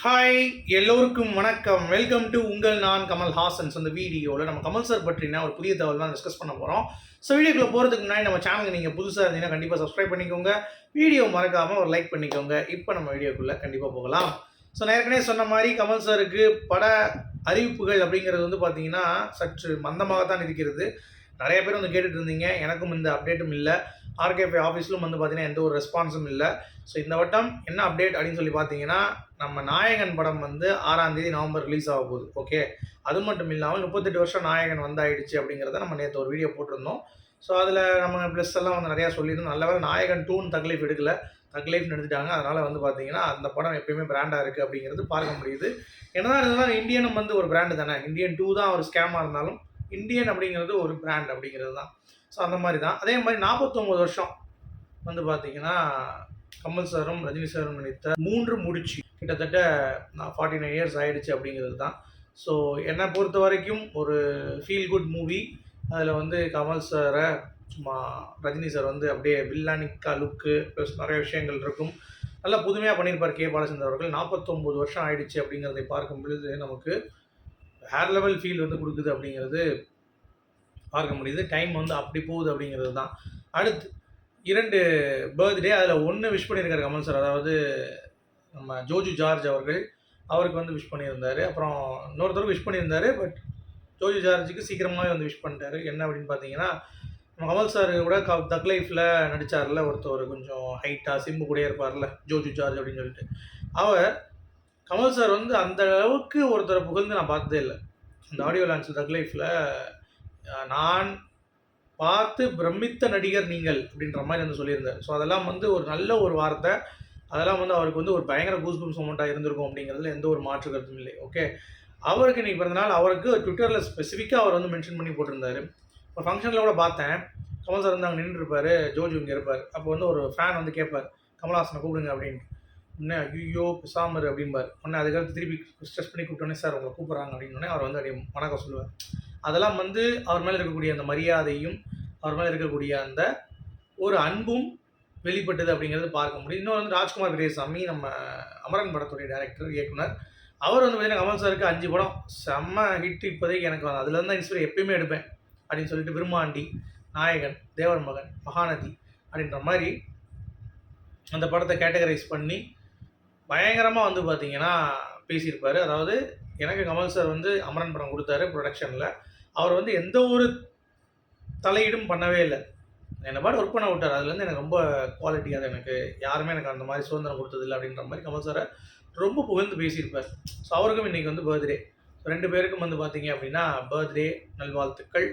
Hi, எல்லோருக்கும் வணக்கம். Welcome to உங்கள் நான் கமல் ஹாசன்ஸ். அந்த வீடியோவில் நம்ம கமல் சார் பற்றின ஒரு புதிய தகவல் தான் டிஸ்கஸ் பண்ண போகிறோம். ஸோ வீடியோக்குள்ளே போகிறதுக்கு முன்னாடி நம்ம சேனலுக்கு நீங்கள் புதுசாக இருந்தீங்கன்னா கண்டிப்பாக சப்ஸ்கிரைப் பண்ணிக்கோங்க. வீடியோ மறக்காமல் ஒரு லைக் பண்ணிக்கோங்க. இப்போ நம்ம வீடியோக்குள்ளே கண்டிப்பாக போகலாம். ஸோ நான் ஏற்கனவே சொன்ன மாதிரி கமல் சாருக்கு பட அறிவிப்புகள் அப்படிங்கிறது வந்து பார்த்தீங்கன்னா சற்று மந்தமாகத்தான் இருக்கிறது. நிறைய பேர் வந்து கேட்டுட்டு இருந்தீங்க. எனக்கும் இந்த அப்டேட்டும் இல்லை. ஆர்கேபி ஆஃபீஸ்லும் வந்து பார்த்தீங்கன்னா எந்த ஒரு ரெஸ்பான்ஸும் இல்லை. ஸோ இந்த வட்டம் என்ன அப்டேட் அப்படின்னு சொல்லி பார்த்தீங்கன்னா, நம்ம நாயகன் படம் வந்து 6ஆம் தேதி நவம்பர் ரிலீஸ் ஆக போகுது. ஓகே, அது மட்டும் இல்லாமல் 38 வருஷம் நாயகன் வந்தாயிடுச்சு அப்படிங்கிறத நம்ம நேற்று ஒரு வீடியோ போட்டிருந்தோம். ஸோ அதில் நம்ம ப்ளஸ் எல்லாம் வந்து நிறையா சொல்லியிருந்தோம். நல்ல வேளை நாயகன் 2 தக்லைஃப் எடுக்கல, தக்லைஃப்னு எடுத்துட்டாங்க. அதனால் வந்து பார்த்தீங்கன்னா அந்த படம் எப்பயுமே பிராண்டாக இருக்குது அப்படிங்கிறது பார்க்க முடியுது. என்னதான் இருந்தாலும் இந்தியனும் வந்து ஒரு பிராண்டு தானே. இந்தியன் 2 தான் ஒரு ஸ்கேமாக இருந்தாலும் இந்தியன் அப்படிங்கிறது ஒரு பிராண்ட் அப்படிங்கிறது தான். ஸோ அந்த மாதிரி தான். அதே மாதிரி 49 வருஷம் வந்து பார்த்தீங்கன்னா கமல் சாரும் ரஜினி சாரும் நடித்த 3 முடிச்சு கிட்டத்தட்ட 49 இயர்ஸ் ஆயிடுச்சு அப்படிங்கிறது தான். ஸோ என்னை பொறுத்த வரைக்கும் ஒரு ஃபீல் குட் மூவி. அதில் வந்து கமல் சாரை சும்மா ரஜினி சார் வந்து அப்படியே வில்லானிக்கா லுக்கு ப்ளஸ் நிறைய விஷயங்கள் இருக்கும். நல்லா புதுமையாக பண்ணியிருப்பார் கே பாலச்சந்தர் அவர்கள். 49 வருஷம் ஆயிடுச்சு அப்படிங்கிறதை பார்க்கும் பொழுது நமக்கு ஹேர் லெவல் ஃபீல் வந்து கொடுக்குது அப்படிங்கிறது பார்க்க முடியுது. டைம் வந்து அப்படி போகுது அப்படிங்கிறது தான். அடுத்து 2 பர்த்டே, அதில் 1 விஷ் பண்ணியிருக்காரு கமல் சார். அதாவது நம்ம ஜோஜு ஜார்ஜ் அவர்கள், அவருக்கு வந்து விஷ் பண்ணியிருந்தார். அப்புறம் இன்னொருத்தருக்கு விஷ் பண்ணியிருந்தார். பட் ஜோஜு ஜார்ஜுக்கு சீக்கிரமாகவே வந்து விஷ் பண்ணிட்டாரு. என்ன அப்படின்னு பார்த்தீங்கன்னா, நம்ம கமல் சார் கூட தக் லைஃப்பில் நடித்தார்ல ஒருத்தர் கொஞ்சம் ஹைட்டாக சிம்பு கூடயே இருப்பார்ல, ஜோஜு ஜார்ஜ் அப்படின்னு சொல்லிட்டு. அவர் கமல் சார் வந்து அந்த அளவுக்கு ஒருத்தரை புகழ்ந்து நான் பார்த்ததே இல்லை. அந்த ஆடியோ லான்ச்சில் தக் லைஃப்பில் நான் பார்த்து பிரமித்த நடிகர் நீங்கள் அப்படின்ற மாதிரி வந்து சொல்லியிருந்தார். ஸோ அதெல்லாம் வந்து ஒரு நல்ல ஒரு வார்த்தை. அதெல்லாம் வந்து அவருக்கு வந்து ஒரு பயங்கர கூஸ்பம்ஸ் மொமெண்ட்டாக இருந்திருக்கும் அப்படிங்கிறதுல எந்த ஒரு மாற்று கருத்தும் இல்லை. ஓகே, அவருக்கு இன்றைக்கி பிறந்தநாள். அவருக்கு ட்விட்டரில் ஸ்பெசிஃபிக்காக அவர் வந்து மென்ஷன் பண்ணி போட்டிருந்தார். ஒரு ஃபங்க்ஷனில் கூட பார்த்தேன். கமல் சார் வந்து அங்கே நின்றுருப்பார், ஜோஜு இங்கே இருப்பார். அப்போ வந்து ஒரு ஃபேன் வந்து கேட்பார், கமல்ஹாசனை கூப்பிடுங்க அப்படின்ட்டு. உடனே ஐயோ பிசாமர் அப்படிம்பார். உடனே அதுக்கடுத்து திருப்பி ஸ்ட்ரெஸ் பண்ணி கூப்பிட்டோன்னே சார் உங்களை கூப்பிட்றாங்க அப்படின்னோடனே அவர் வந்து அப்படியே வணக்கம் சொல்லுவார். அதெல்லாம் வந்து அவர் மேலே இருக்கக்கூடிய அந்த மரியாதையும் அவர் மேலே இருக்கக்கூடிய அந்த ஒரு அன்பும் வெளிப்பட்டது அப்படிங்கிறது பார்க்க முடியும். இன்னொன்று வந்து ராஜ்குமார் பெரியசாமி, நம்ம அமரன் படத்துடைய டைரக்டர், இயக்குனர். அவர் வந்து பார்த்தீங்கன்னா கமல் சாருக்கு 5 படம் செம்ம ஹிட். இப்போதைக்கு எனக்கு அதுலேருந்து தான் இன்ஸ்பிரேஷன் எப்பயுமே எடுப்பேன் அப்படின்னு சொல்லிட்டு விருமாண்டி, நாயகன், தேவர் மகன், மகாநதி அப்படின்ற மாதிரி அந்த படத்தை கேட்டகரைஸ் பண்ணி பயங்கரமாக வந்து பார்த்தீங்கன்னா பேசியிருப்பார். அதாவது எனக்கு கமல் சார் வந்து அமரன் படம் கொடுத்தாரு ப்ரொடக்ஷனில். அவர் வந்து எந்த ஒரு தலையீடும் பண்ணவே இல்லை. என்னை பாட்டு ஒர்க் பண்ண விட்டார். அதுலேருந்து எனக்கு ரொம்ப குவாலிட்டியாக எனக்கு யாருமே எனக்கு அந்த மாதிரி சுதந்திரம் கொடுத்ததில்லை அப்படின்ற மாதிரி கமல் சாரை ரொம்ப புகழ்ந்து பேசியிருப்பார். ஸோ அவருக்கும் இன்றைக்கி வந்து பர்த்டே. ஸோ 2 பேருக்கும் வந்து பார்த்தீங்க அப்படின்னா பர்த்டே நல்வாழ்த்துக்கள்,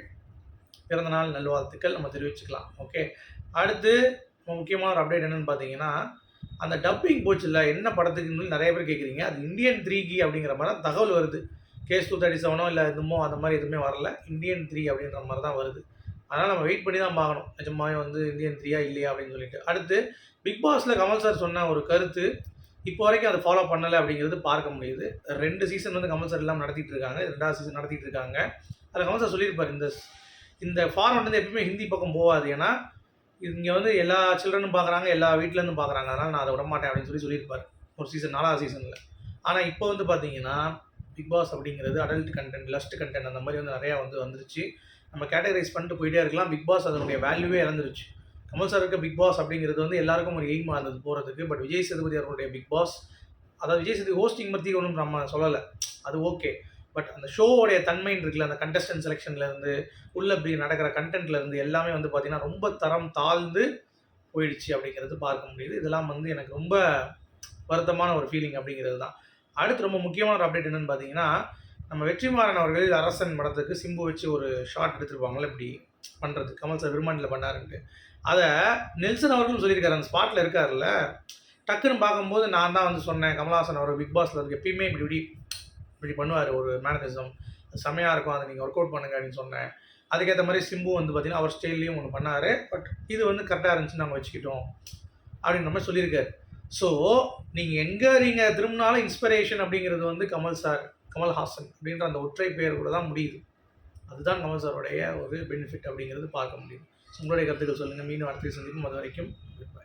பிறந்தநாள் நல்வாழ்த்துக்கள் நம்ம தெரிவிச்சுக்கலாம். ஓகே, அடுத்து முக்கியமான ஒரு அப்டேட் என்னென்னு பார்த்தீங்கன்னா, அந்த டப்பிங் போச்சுல்ல என்ன படத்துக்குன்னு நிறைய பேர் கேட்குறீங்க. அது இந்தியன் 3 அப்படிங்கிற மாதிரி தான் தகவல் வருது. கேஸ் 237 இல்லை எதுமோ அந்த மாதிரி எதுவுமே வரல. இந்தியன் 3 அப்படின்ற மாதிரி தான் வருது. அதனால் நம்ம வெயிட் பண்ணி தான் பார்க்கணும், நிஜமாவே வந்து இந்தியன் 3 இல்லையா அப்படின்னு சொல்லிட்டு. அடுத்து பிக் பாஸில் கமல் சார் சொன்ன ஒரு கருத்து இப்போ வரைக்கும் அதை ஃபாலோ பண்ணலை அப்படிங்கிறது பார்க்க முடியுது. 2 சீசன் வந்து கமல் சார் இல்லாமல் நடத்திட்டு இருக்காங்க. 2வது சீசன் நடத்திட்டு இருக்காங்க. அதில் கமல் சார் சொல்லியிருப்பார், இந்த ஃபார்மட் வந்து எப்பவுமே ஹிந்தி பக்கம் போகாது. ஏன்னா இங்கே வந்து எல்லா சில்ட்ரனும் பார்க்குறாங்க, எல்லா வீட்டிலேருந்தும் பார்க்குறாங்க. அதனால் நான் அதை விட மாட்டேன் அப்படின்னு சொல்லியிருப்பார் ஒரு சீசன், 4வது சீசனில். ஆனால் இப்போ வந்து பார்த்தீங்கன்னா பிக் பாஸ் அப்படிங்கிறது அடல்ட் கண்டென்ட், லஸ்ட் கண்டென்ட் அந்த மாதிரி வந்து நிறையா வந்து வந்துருச்சு. நம்ம கேட்டகரைஸ் பண்ணிட்டு போயிட்டே இருக்கலாம். பிக் பாஸ் அதனுடைய வேல்யூவே இழந்துருச்சு. கமல் சார் இருக்க பிக் பாஸ் அப்படிங்கிறது வந்து எல்லாருக்கும் ஒரு எய்மாக இருந்தது போகிறதுக்கு. பட் விஜய் சேதுபதி அவர்களுடைய பிக் பாஸ், அதாவது விஜய் சேதுபதி ஹோஸ்டிங் பற்றி ஒன்றும் நம்ம சொல்லலை, அது ஓகே. பட் அந்த ஷோவோடைய தன்மைன்னு இருக்குல்ல, அந்த கண்டஸ்டன்ட் செலெக்ஷன்லேருந்து உள்ளே இப்படி நடக்கிற கண்டென்ட்லேருந்து எல்லாமே வந்து பார்த்திங்கன்னா ரொம்ப தரம் தாழ்ந்து போயிடுச்சு அப்படிங்கிறது பார்க்க முடியுது. இதெல்லாம் வந்து எனக்கு ரொம்ப வருத்தமான ஒரு ஃபீலிங் அப்படிங்கிறது தான். அடுத்து ரொம்ப முக்கியமான ஒரு அப்டேட் என்னென்னு பார்த்தீங்கன்னா, நம்ம வெற்றிமாறன் அவர்கள் அரசன் படத்துக்கு சிம்பு வச்சு ஒரு ஷார்ட் எடுத்துருப்பாங்களே இப்படி பண்ணுறது, கமல் சார் விரும்மாண்டில் பண்ணாருன்ட்டு. அதை நெல்சன் அவர்களும் சொல்லியிருக்காரு, அந்த ஸ்பாட்டில் இருக்காருல்ல. டக்குன்னு பார்க்கும்போது நான் தான் வந்து சொன்னேன், கமல்ஹாசன் அவர் பிக் பாஸில் இருக்கு எப்பயுமே இப்படி பண்ணுவார் ஒரு மேனரிசம், அது செம்மையாக இருக்கும், அதை நீங்கள் ஒர்க் அவுட் பண்ணுங்க அப்படின்னு சொன்னேன். அதுக்கேற்ற மாதிரி சிம்பு வந்து பார்த்திங்கன்னா அவர் ஸ்டைல்லையும் ஒன்று பண்ணார். பட் இது வந்து கரெக்டாக இருந்துச்சு, நாங்கள் வச்சுக்கிட்டோம் அப்படின்ற மாதிரி சொல்லியிருக்காரு. ஸோ நீங்கள் திரும்பினாலும் இன்ஸ்பிரேஷன் அப்படிங்கிறது வந்து கமல்ஹாசன் அப்படின்ற அந்த ஒற்றை பெயர் கூட தான் முடியுது. அதுதான் கமல் சாருடைய ஒரு பெனிஃபிட் அப்படிங்கிறது பார்க்க முடியுது. உங்களுடைய கருத்துக்கள் சொல்லுங்கள். மீண்டும் அடுத்த சந்திக்கும். அது வரைக்கும் குட் பை.